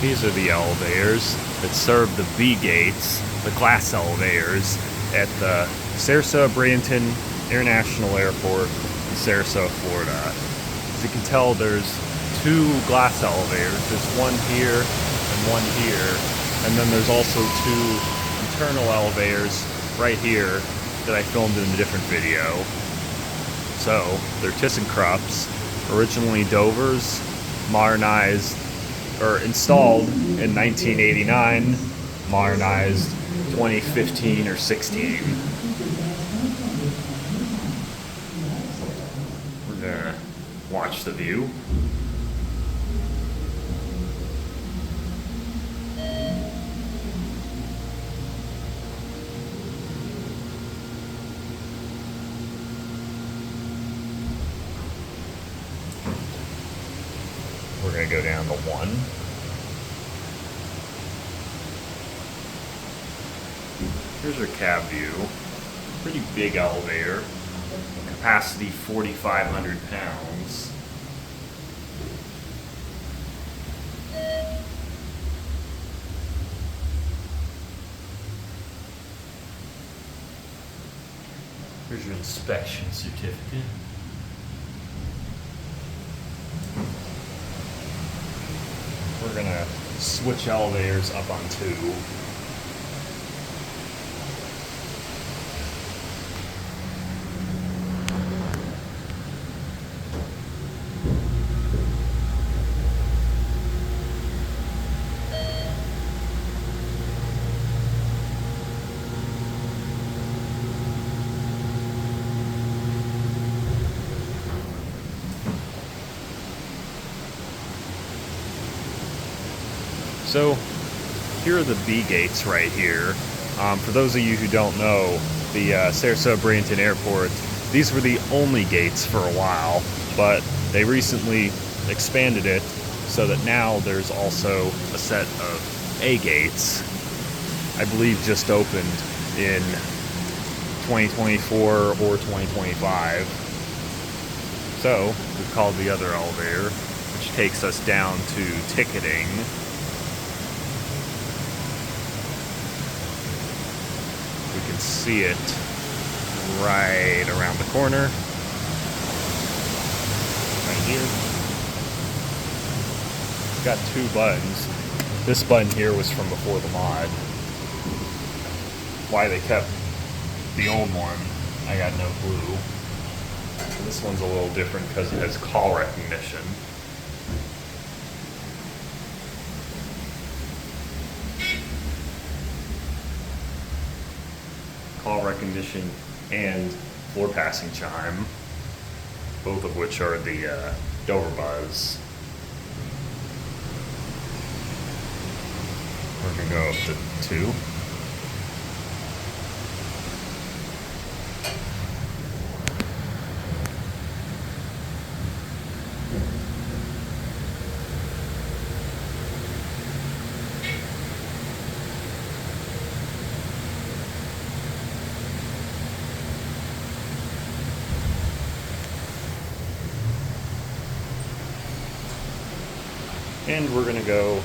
These are the elevators that serve the B gates, the glass elevators, at the Sarasota Bradenton International Airport in Sarasota, Florida. As you can tell, there's two glass elevators. There's one here and one here, and then there's also two internal elevators right here that I filmed in a different video. So, they're ThyssenKrupps, originally Dover's, modernized, or installed in 1989, modernized 2015 or 16. We're gonna watch the view. We're going to go down to 1. Here's our cab view. Pretty big elevator. Capacity 4,500 pounds. Here's your inspection certificate. We're gonna switch elevators up on 2. So here are the B gates right here. For those of you who don't know, the Sarasota Bradenton Airport, these were the only gates for a while, but they recently expanded it so that now there's also a set of A gates. I believe just opened in 2024 or 2025. So we've called the other elevator, which takes us down to ticketing. We can see it right around the corner, right here. It's got 2 buttons. This button here was from before the mod. Why they kept the old one, I got no clue. This one's a little different because it has call recognition. Call recognition and floor passing chime, both of which are the Dover Buzz. We're gonna go up to 2. And we're going to go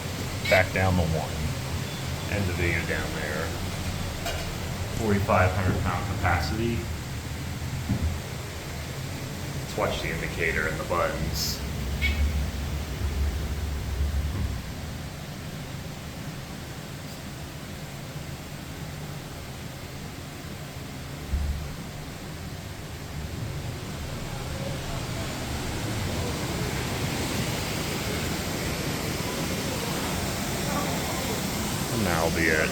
back down the 1. End the video down there. 4,500 pound capacity. Let's watch the indicator and the buttons. And that'll be it.